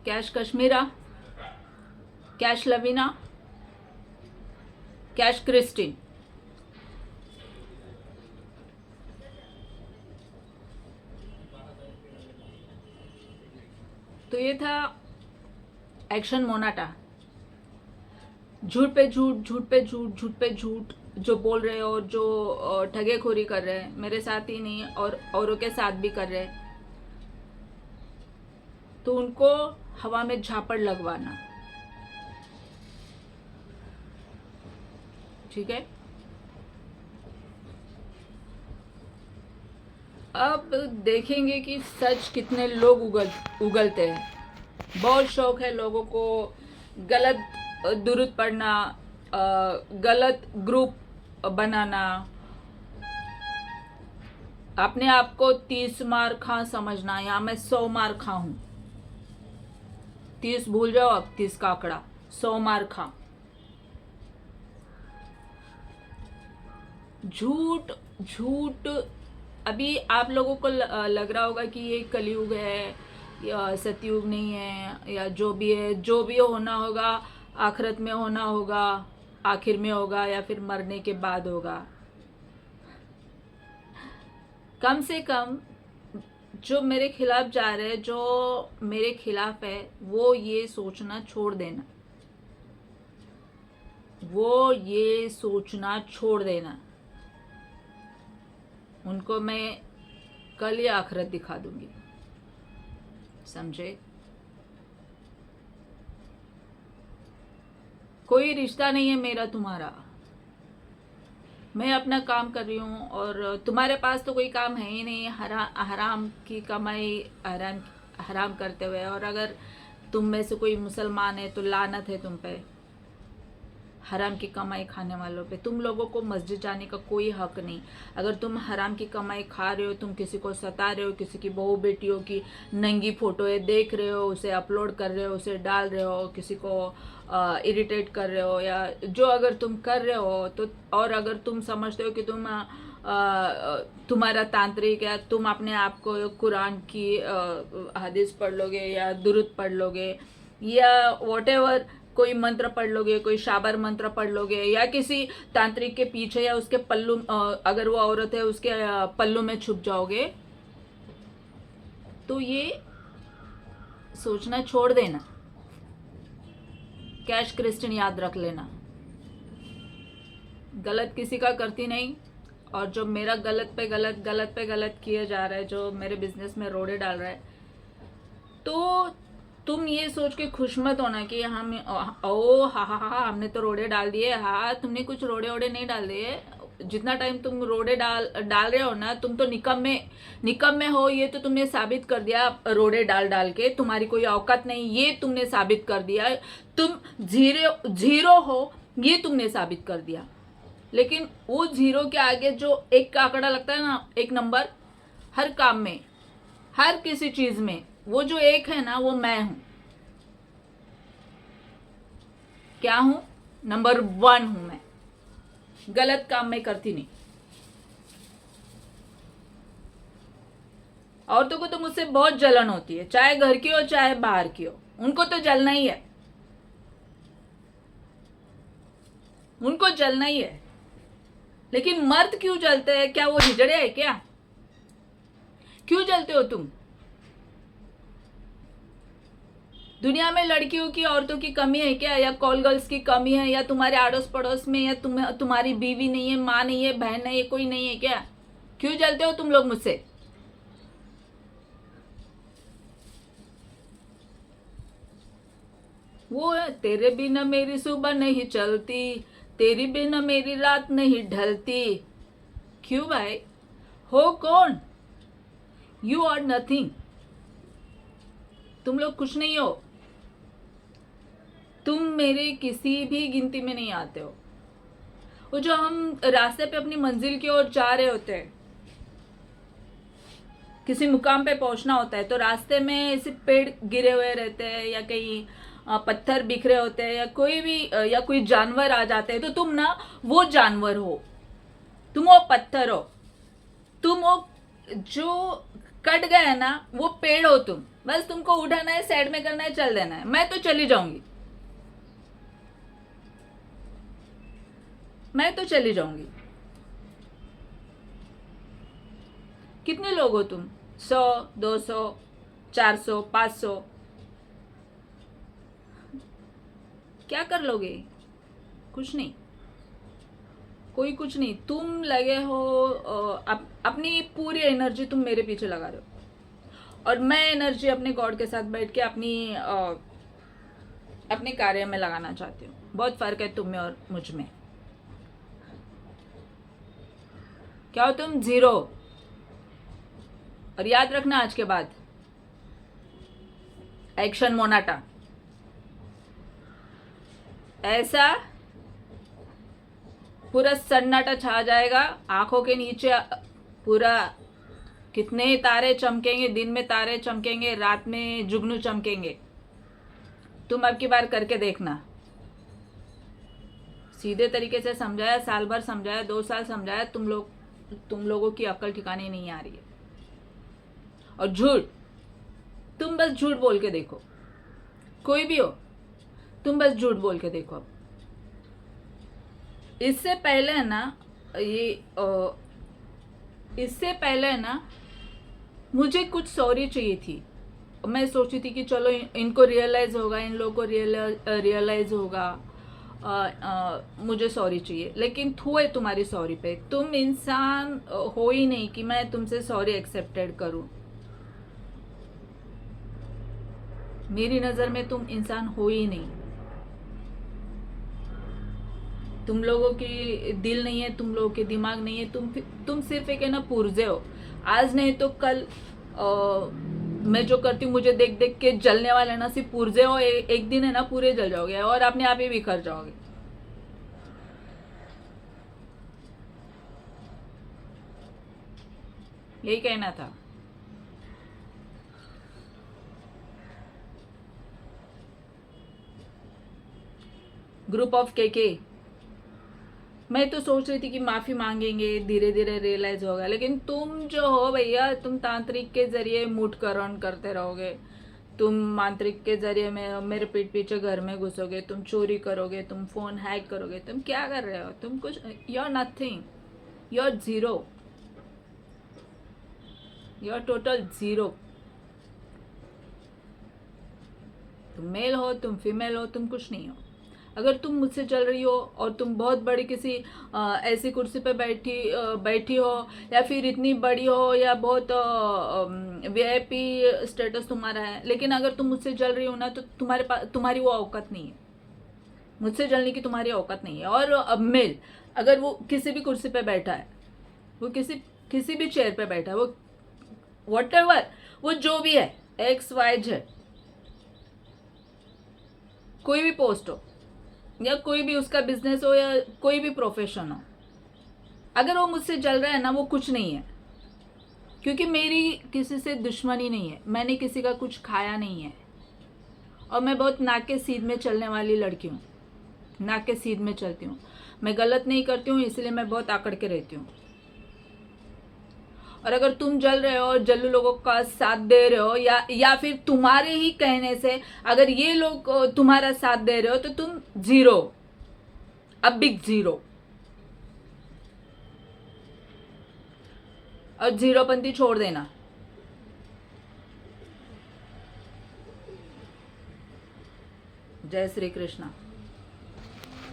Cash Kashmira, cash Lavina, cash Christine. तो ये था एक्शन मोनाटा। झूठ पे झूठ, झूठ पे झूठ, झूठ पे झूठ जो बोल रहे हो, जो ठगेखोरी कर रहे हैं, मेरे साथ ही नहीं और औरों के साथ भी कर रहे हैं, तो उनको हवा में झापड़ लगवाना। ठीक है, अब देखेंगे कि सच कितने लोग उगलते हैं। बहुत शौक है लोगों को गलत दुरुद पढ़ना, गलत ग्रुप बनाना, अपने आप को 30 मार खा समझना, या मैं 100 मार खा हूं। 30 भूल जाओ, अब 30 का आंकड़ा, 100 मार खा। झूठ झूठ। अभी आप लोगों को लग रहा होगा कि ये कलयुग है या सतयुग नहीं है, या जो भी है, जो भी होना होगा आखिरत में होना होगा, आखिर में होगा, या फिर मरने के बाद होगा। कम से कम जो मेरे खिलाफ जा रहे हैं, जो मेरे खिलाफ है, वो ये सोचना छोड़ देना, वो ये सोचना छोड़ देना। उनको मैं कल ही आखिरत दिखा दूंगी, समझे? कोई रिश्ता नहीं है मेरा तुम्हारा। मैं अपना काम कर रही हूँ और तुम्हारे पास तो कोई काम है ही नहीं। हराम की कमाई हराम करते हुए। और अगर तुम में से कोई मुसलमान है तो लानत है तुम पे, हराम की कमाई खाने वालों पे। तुम लोगों को मस्जिद जाने का कोई हक नहीं। अगर तुम हराम की कमाई खा रहे हो, तुम किसी को सता रहे हो, किसी की बहू बेटियों की नंगी फोटो है देख रहे हो, उसे अपलोड कर रहे हो, उसे डाल रहे हो, किसी को इरिटेट कर रहे हो, या जो अगर तुम कर रहे हो तो, और अगर तुम समझते हो कि तुम्हारा तांत्रिक, या तुम अपने आप को कुरान की हदीस पढ़ लोगे या दुरूद पढ़ लोगे, या वॉटेवर कोई मंत्र पढ़ लोगे, कोई शाबर मंत्र पढ़ लोगे, या किसी तांत्रिक के पीछे या उसके पल्लू, अगर वो औरत है उसके पल्लू में छुप जाओगे, तो ये सोचना छोड़ देना। कैश क्रिस्टियन याद रख लेना, गलत किसी का करती नहीं। और जो मेरा गलत पे गलत किया जा रहा है, जो मेरे बिजनेस में रोड़े डाल रहा है, तो तुम ये सोच के खुश मत होना कि हम ओ हा हमने तो रोड़े डाल दिए। हाँ, तुमने कुछ रोड़े ओड़े नहीं डाल दिए। जितना टाइम तुम रोड़े डाल रहे हो ना, तुम तो निकम्मे हो, ये तो तुमने साबित कर दिया। रोड़े डाल के तुम्हारी कोई औकात नहीं, ये तुमने साबित कर दिया। तुम जीरो हो, ये तुमने साबित कर दिया। लेकिन वो जीरो के आगे जो एक का आंकड़ा लगता है ना, एक नंबर, हर काम में, हर किसी चीज में, वो जो एक है ना, वो मैं हूं। क्या हूं? नंबर 1 हूं मैं। गलत काम में करती नहीं। औरतों को तो मुझसे बहुत जलन होती है, चाहे घर की हो चाहे बाहर की हो, उनको तो जलना ही है, उनको जलना ही है। लेकिन मर्द क्यों जलते हैं? क्या वो हिजड़े है क्या? क्यों जलते हो तुम? दुनिया में लड़कियों की, औरतों की कमी है क्या? या कॉल गर्ल्स की कमी है? या तुम्हारे आड़ोस पड़ोस में, या तुम्हारी बीवी नहीं है, माँ नहीं है, बहन नहीं है, कोई नहीं है क्या? क्यों जलते हो तुम लोग मुझसे? वो है, तेरे बिना मेरी सुबह नहीं चलती, तेरी बिना मेरी रात नहीं ढलती। क्यों भाई? हो कौन? You are nothing. तुम लोग कुछ नहीं हो। तुम मेरे किसी भी गिनती में नहीं आते हो। वो जो हम रास्ते पे अपनी मंजिल की ओर जा रहे होते हैं, किसी मुकाम पे पहुंचना होता है, तो रास्ते में ऐसे पेड़ गिरे हुए रहते हैं, या कहीं पत्थर बिखरे होते हैं, या कोई भी या कोई जानवर आ जाते हैं, तो तुम ना वो जानवर हो, तुम वो पत्थर हो, तुम वो जो कट गए ना, वो पेड़ हो तुम। बस तुमको उठाना है, साइड में करना है, चल देना है। मैं तो चली जाऊंगी, मैं तो चली जाऊंगी। कितने लोग हो तुम? 100, 200, 400, 500? क्या कर लोगे? कुछ नहीं, कोई कुछ नहीं। तुम लगे हो अपनी पूरी एनर्जी तुम मेरे पीछे लगा रहे हो, और मैं एनर्जी अपने गॉड के साथ बैठ के अपने कार्य में लगाना चाहती हूँ। बहुत फर्क है तुम में और मुझ में। क्या हो तुम? जीरो। और याद रखना आज के बाद, एक्शन मोनाटा। ऐसा पूरा सन्नाटा छा जाएगा आंखों के नीचे। पूरा कितने तारे चमकेंगे, दिन में तारे चमकेंगे, रात में जुगनू चमकेंगे। तुम अब की बार करके देखना। सीधे तरीके से समझाया, साल भर समझाया, 2 साल समझाया, तुम लोगों की अक्ल ठिकाने नहीं आ रही है। और झूठ, तुम बस झूठ बोल के देखो। कोई भी हो, तुम बस झूठ बोल के देखो। अब इससे पहले ना मुझे कुछ सॉरी चाहिए थी। मैं सोची थी कि चलो इनको रियलाइज होगा, इन लोगों को रियलाइज होगा, मुझे सॉरी चाहिए। लेकिन थूए तुम्हारी सॉरी पे। तुम इंसान हो ही नहीं कि मैं तुमसे सॉरी एक्सेप्टेड करूं। मेरी नज़र में तुम इंसान हो ही नहीं। तुम लोगों की दिल नहीं है, तुम लोगों के दिमाग नहीं है। तुम सिर्फ एक है ना पुर्जे हो। आज नहीं तो कल मैं जो करती हूँ, मुझे देख देख के जलने वाले ना सिर्फ पुर्जे हो। एक दिन है ना पूरे जल जाओगे और अपने आप ही बिखर जाओगे। यही कहना था। ग्रुप ऑफ के मैं तो सोच रही थी कि माफी मांगेंगे, धीरे धीरे रियलाइज होगा। लेकिन तुम जो हो भैया, तुम तांत्रिक के जरिए मुठकरण करते रहोगे। तुम मांत्रिक के जरिए में मेरे पीठ पीछे घर में घुसोगे, तुम चोरी करोगे, तुम फोन हैक करोगे। तुम क्या कर रहे हो? तुम कुछ, you are nothing, you are zero, you are total zero. तुम मेल हो, तुम फीमेल हो, तुम कुछ नहीं हो। अगर तुम मुझसे चल रही हो और तुम बहुत बड़ी किसी ऐसी कुर्सी पे बैठी हो, या फिर इतनी बड़ी हो, या बहुत वीआईपी स्टेटस तुम्हारा है, लेकिन अगर तुम मुझसे चल रही हो ना, तो तुम्हारी वो औकात नहीं है। मुझसे चलने की तुम्हारी औकात नहीं है। और अब मेल, अगर वो किसी भी कुर्सी पे बैठा है, वो किसी भी चेयर पे बैठा है, वो व्हाटएवर, वो जो भी है, XYZ, कोई भी पोस्ट हो, या कोई भी उसका बिजनेस हो, या कोई भी प्रोफेशन हो, अगर वो मुझसे चल रहा है ना, वो कुछ नहीं है। क्योंकि मेरी किसी से दुश्मनी नहीं है, मैंने किसी का कुछ खाया नहीं है। और मैं बहुत नाक के सीध में चलने वाली लड़की हूँ, नाक के सीध में चलती हूँ। मैं गलत नहीं करती हूँ, इसलिए मैं बहुत आकड़ के रहती हूँ। और अगर तुम जल रहे हो और जल्लू लोगों का साथ दे रहे हो, या फिर तुम्हारे ही कहने से अगर ये लोग तुम्हारा साथ दे रहे हो, तो तुम जीरो, अब बिग जीरो। और जीरोपंथी छोड़ देना। जय श्री कृष्णा।